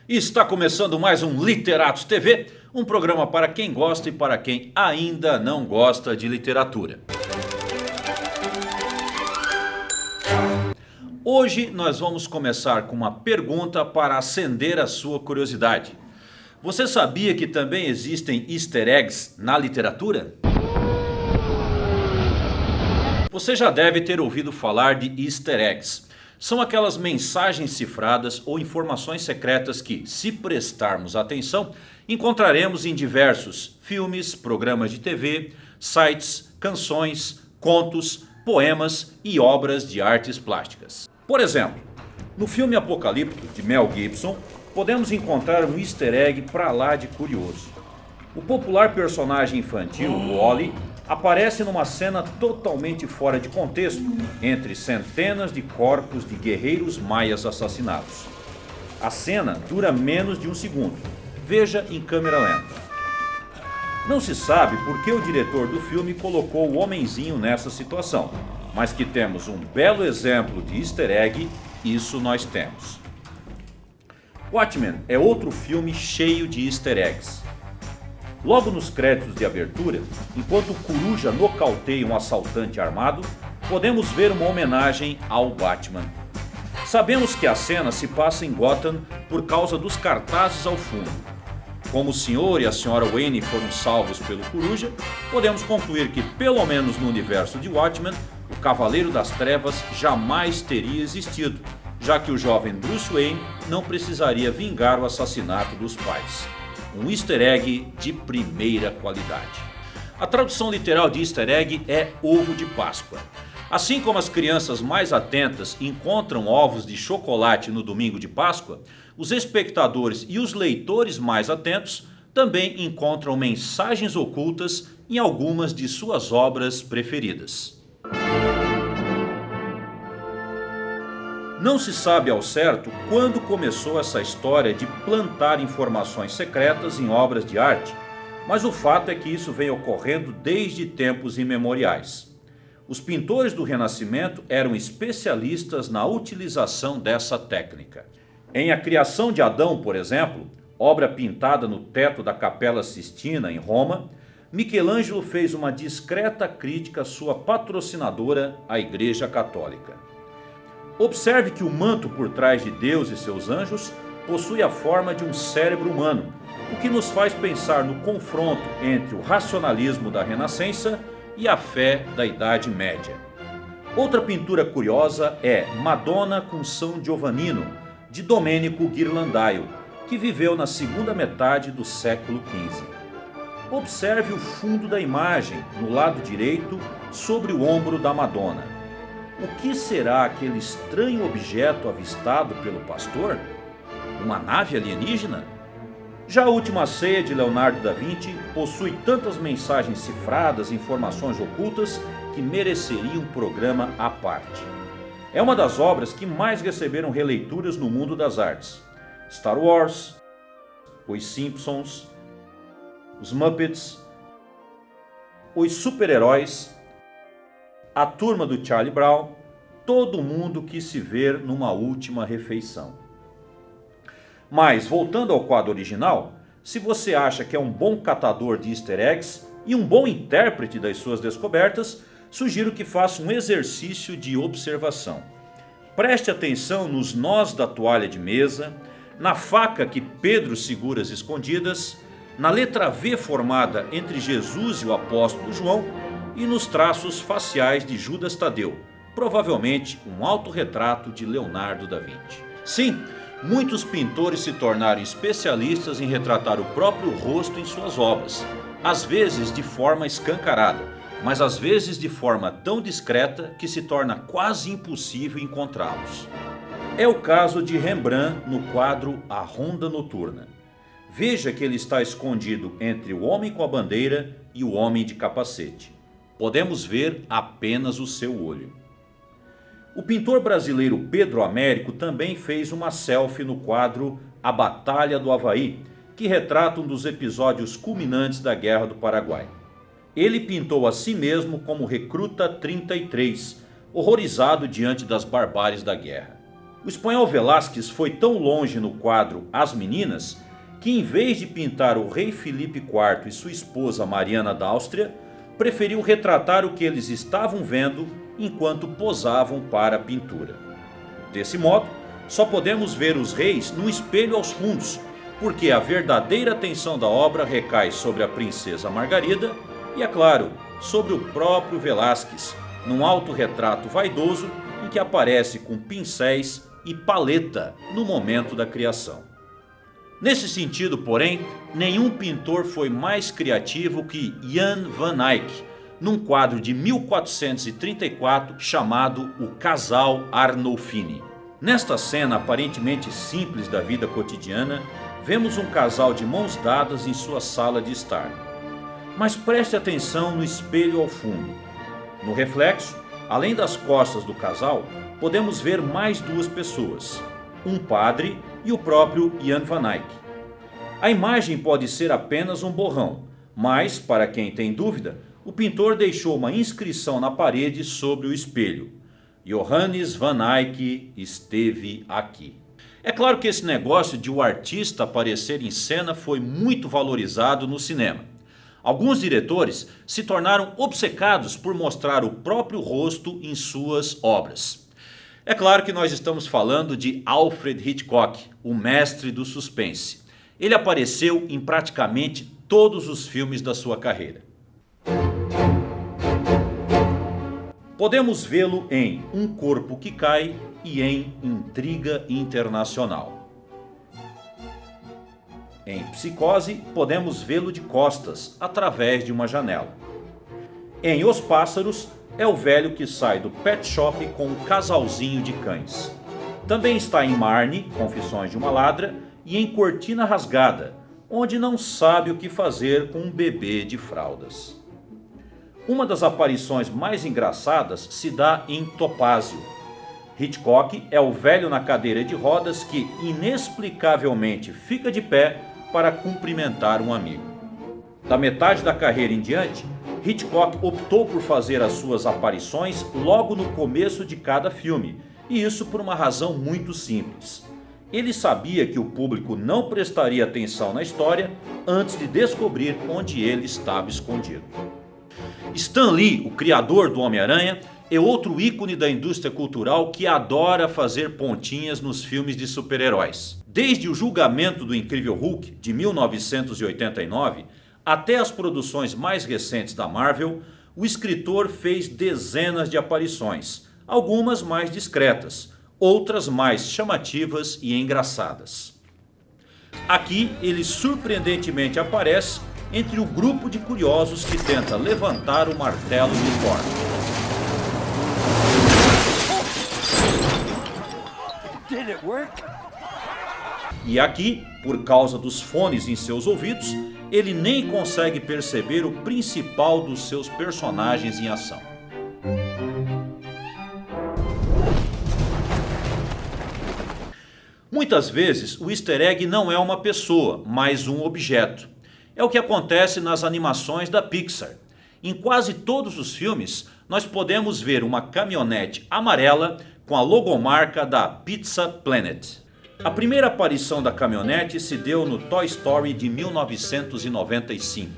Está começando mais um Literatos TV, um programa para quem gosta e para quem ainda não gosta de literatura. Hoje nós vamos começar com uma pergunta para acender a sua curiosidade. Você sabia que também existem easter eggs na literatura? Você já deve ter ouvido falar de easter eggs. São aquelas mensagens cifradas ou informações secretas que, se prestarmos atenção, encontraremos em diversos filmes, programas de TV, sites, canções, contos, poemas e obras de artes plásticas. Por exemplo, no filme Apocalipto, de Mel Gibson, podemos encontrar um easter egg pra lá de curioso. O popular personagem infantil, Wall-E, aparece numa cena totalmente fora de contexto, entre centenas de corpos de guerreiros maias assassinados. A cena dura menos de um segundo. Veja em câmera lenta. Não se sabe por que o diretor do filme colocou o homenzinho nessa situação, mas que temos um belo exemplo de easter egg, isso nós temos. Watchmen é outro filme cheio de easter eggs. Logo nos créditos de abertura, enquanto o Coruja nocauteia um assaltante armado, podemos ver uma homenagem ao Batman. Sabemos que a cena se passa em Gotham por causa dos cartazes ao fundo. Como o senhor e a senhora Wayne foram salvos pelo Coruja, podemos concluir que, pelo menos no universo de Watchmen, o Cavaleiro das Trevas jamais teria existido, já que o jovem Bruce Wayne não precisaria vingar o assassinato dos pais. Um easter egg de primeira qualidade. A tradução literal de easter egg é ovo de Páscoa. Assim como as crianças mais atentas encontram ovos de chocolate no domingo de Páscoa, os espectadores e os leitores mais atentos também encontram mensagens ocultas em algumas de suas obras preferidas. Não se sabe ao certo quando começou essa história de plantar informações secretas em obras de arte, mas o fato é que isso vem ocorrendo desde tempos imemoriais. Os pintores do Renascimento eram especialistas na utilização dessa técnica. Em A Criação de Adão, por exemplo, obra pintada no teto da Capela Sistina, em Roma, Michelangelo fez uma discreta crítica à sua patrocinadora, a Igreja Católica. Observe que o manto por trás de Deus e seus anjos possui a forma de um cérebro humano, o que nos faz pensar no confronto entre o racionalismo da Renascença e a fé da Idade Média. Outra pintura curiosa é Madonna com São Giovannino, de Domenico Ghirlandaio, que viveu na segunda metade do século XV. Observe o fundo da imagem, no lado direito, sobre o ombro da Madonna. O que será aquele estranho objeto avistado pelo pastor? Uma nave alienígena? Já a Última Ceia de Leonardo da Vinci possui tantas mensagens cifradas e informações ocultas que mereceria um programa à parte. É uma das obras que mais receberam releituras no mundo das artes. Star Wars, Os Simpsons, os Muppets, os super-heróis, a turma do Charlie Brown, todo mundo quis se ver numa última refeição. Mas, voltando ao quadro original, se você acha que é um bom catador de easter eggs e um bom intérprete das suas descobertas, sugiro que faça um exercício de observação. Preste atenção nos nós da toalha de mesa, na faca que Pedro segura às escondidas, na letra V formada entre Jesus e o apóstolo João, e nos traços faciais de Judas Tadeu, provavelmente um autorretrato de Leonardo da Vinci. Sim, muitos pintores se tornaram especialistas em retratar o próprio rosto em suas obras, às vezes de forma escancarada, mas às vezes de forma tão discreta que se torna quase impossível encontrá-los. É o caso de Rembrandt no quadro A Ronda Noturna. Veja que ele está escondido entre o homem com a bandeira e o homem de capacete. Podemos ver apenas o seu olho. O pintor brasileiro Pedro Américo também fez uma selfie no quadro A Batalha do Havaí, que retrata um dos episódios culminantes da Guerra do Paraguai. Ele pintou a si mesmo como recruta 33, horrorizado diante das barbáries da guerra. O espanhol Velázquez foi tão longe no quadro As Meninas que, em vez de pintar o rei Filipe IV e sua esposa Mariana da Áustria, preferiu retratar o que eles estavam vendo enquanto posavam para a pintura. Desse modo, só podemos ver os reis num espelho aos fundos, porque a verdadeira atenção da obra recai sobre a princesa Margarida e, é claro, sobre o próprio Velázquez, num autorretrato vaidoso em que aparece com pincéis e paleta no momento da criação. Nesse sentido, porém, nenhum pintor foi mais criativo que Jan van Eyck, num quadro de 1434 chamado O Casal Arnolfini. Nesta cena aparentemente simples da vida cotidiana, vemos um casal de mãos dadas em sua sala de estar. Mas preste atenção no espelho ao fundo. No reflexo, além das costas do casal, podemos ver mais duas pessoas, um padre e o próprio Jan van Eyck. A imagem pode ser apenas um borrão, mas, para quem tem dúvida, o pintor deixou uma inscrição na parede sobre o espelho: Johannes van Eyck esteve aqui. É claro que esse negócio de o artista aparecer em cena foi muito valorizado no cinema. Alguns diretores se tornaram obcecados por mostrar o próprio rosto em suas obras. É claro que nós estamos falando de Alfred Hitchcock, o mestre do suspense. Ele apareceu em praticamente todos os filmes da sua carreira. Podemos vê-lo em Um Corpo que Cai e em Intriga Internacional. Em Psicose, podemos vê-lo de costas, através de uma janela. Em Os Pássaros, é o velho que sai do pet shop com um casalzinho de cães. Também está em Marne, Confissões de uma Ladra, e em Cortina Rasgada, onde não sabe o que fazer com um bebê de fraldas. Uma das aparições mais engraçadas se dá em Topázio. Hitchcock é o velho na cadeira de rodas que inexplicavelmente fica de pé para cumprimentar um amigo. Da metade da carreira em diante, Hitchcock optou por fazer as suas aparições logo no começo de cada filme, e isso por uma razão muito simples. Ele sabia que o público não prestaria atenção na história antes de descobrir onde ele estava escondido. Stan Lee, o criador do Homem-Aranha, é outro ícone da indústria cultural que adora fazer pontinhas nos filmes de super-heróis. Desde o julgamento do Incrível Hulk, de 1989, até as produções mais recentes da Marvel, o escritor fez dezenas de aparições, algumas mais discretas, outras mais chamativas e engraçadas. Aqui ele surpreendentemente aparece entre o grupo de curiosos que tenta levantar o martelo de Thor. E aqui, por causa dos fones em seus ouvidos, ele nem consegue perceber o principal dos seus personagens em ação. Muitas vezes o easter egg não é uma pessoa, mas um objeto. É o que acontece nas animações da Pixar. Em quase todos os filmes, nós podemos ver uma caminhonete amarela com a logomarca da Pizza Planet. A primeira aparição da caminhonete se deu no Toy Story de 1995.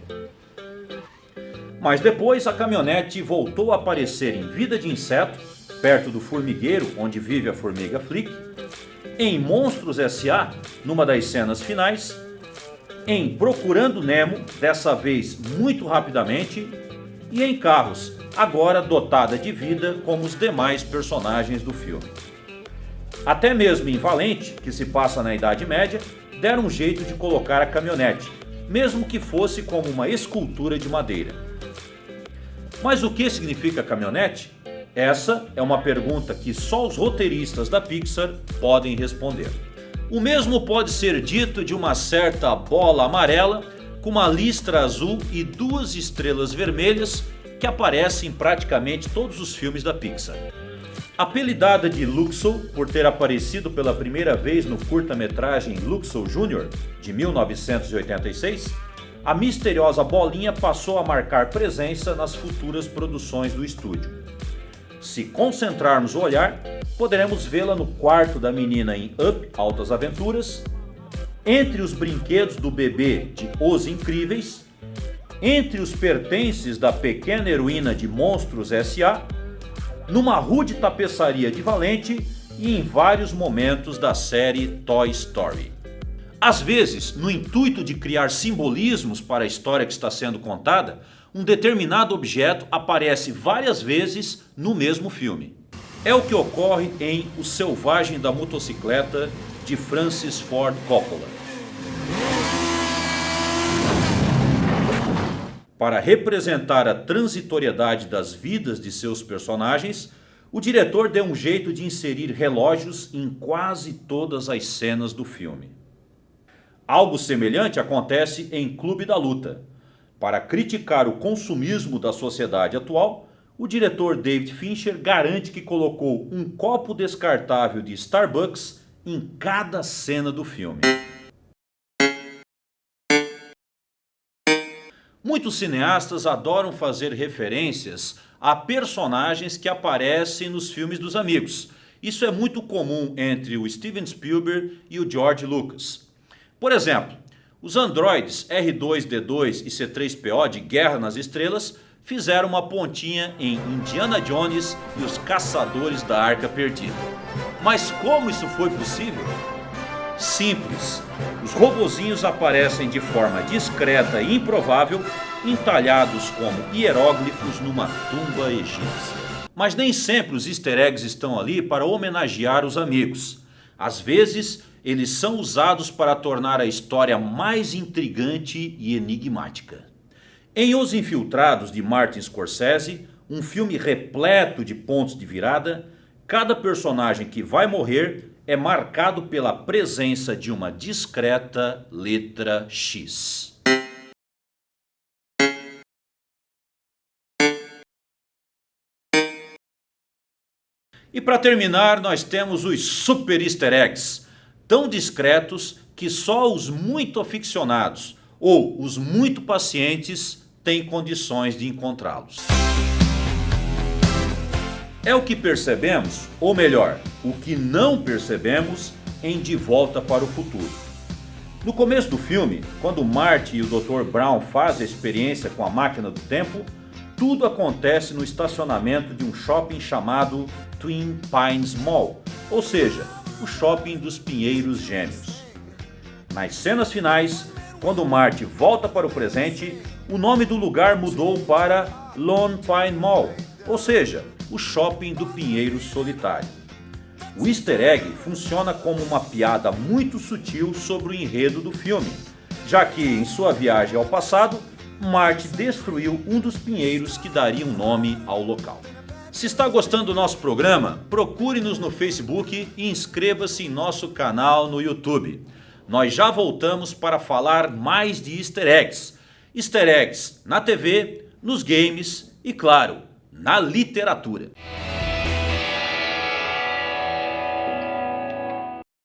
Mas depois a caminhonete voltou a aparecer em Vida de Inseto, perto do formigueiro onde vive a formiga Flick, em Monstros S.A., numa das cenas finais, em Procurando Nemo, dessa vez muito rapidamente, e em Carros, agora dotada de vida como os demais personagens do filme. Até mesmo em Valente, que se passa na Idade Média, deram um jeito de colocar a caminhonete, mesmo que fosse como uma escultura de madeira. Mas o que significa caminhonete? Essa é uma pergunta que só os roteiristas da Pixar podem responder. O mesmo pode ser dito de uma certa bola amarela com uma listra azul e duas estrelas vermelhas que aparecem em praticamente todos os filmes da Pixar. Apelidada de Luxo por ter aparecido pela primeira vez no curta-metragem Luxo Jr., de 1986, a misteriosa bolinha passou a marcar presença nas futuras produções do estúdio. Se concentrarmos o olhar, Poderemos vê-la no quarto da menina em Up, Altas Aventuras, entre os brinquedos do bebê de Os Incríveis, entre os pertences da pequena heroína de Monstros S.A., numa rude tapeçaria de Valente e em vários momentos da série Toy Story. Às vezes, no intuito de criar simbolismos para a história que está sendo contada, um determinado objeto aparece várias vezes no mesmo filme. É o que ocorre em O Selvagem da Motocicleta, de Francis Ford Coppola. Para representar a transitoriedade das vidas de seus personagens, o diretor deu um jeito de inserir relógios em quase todas as cenas do filme. Algo semelhante acontece em Clube da Luta. Para criticar o consumismo da sociedade atual, o diretor David Fincher garante que colocou um copo descartável de Starbucks em cada cena do filme. Muitos cineastas adoram fazer referências a personagens que aparecem nos filmes dos amigos. Isso é muito comum entre o Steven Spielberg e o George Lucas. Por exemplo, os androides R2-D2 e C3PO de Guerra nas Estrelas fizeram uma pontinha em Indiana Jones e os Caçadores da Arca Perdida. Mas como isso foi possível? Simples. Os robozinhos aparecem de forma discreta e improvável, entalhados como hieróglifos numa tumba egípcia. Mas nem sempre os easter eggs estão ali para homenagear os amigos. Às vezes, eles são usados para tornar a história mais intrigante e enigmática. Em Os Infiltrados, de Martin Scorsese, um filme repleto de pontos de virada, cada personagem que vai morrer é marcado pela presença de uma discreta letra X. E para terminar, nós temos os super easter eggs, tão discretos que só os muito aficionados ou os muito pacientes têm condições de encontrá-los. É o que percebemos, ou melhor, o que não percebemos em De Volta para o Futuro. No começo do filme, quando Marty e o Dr. Brown fazem a experiência com a máquina do tempo, tudo acontece no estacionamento de um shopping chamado Twin Pines Mall, ou seja, o shopping dos Pinheiros Gêmeos. Nas cenas finais, quando Marty volta para o presente, o nome do lugar mudou para Lone Pine Mall, ou seja, o shopping do Pinheiro Solitário. O easter egg funciona como uma piada muito sutil sobre o enredo do filme, já que em sua viagem ao passado, Marty destruiu um dos pinheiros que daria um nome ao local. Se está gostando do nosso programa, procure-nos no Facebook e inscreva-se em nosso canal no YouTube. Nós já voltamos para falar mais de easter eggs. Easter eggs na TV, nos games e, claro, na literatura.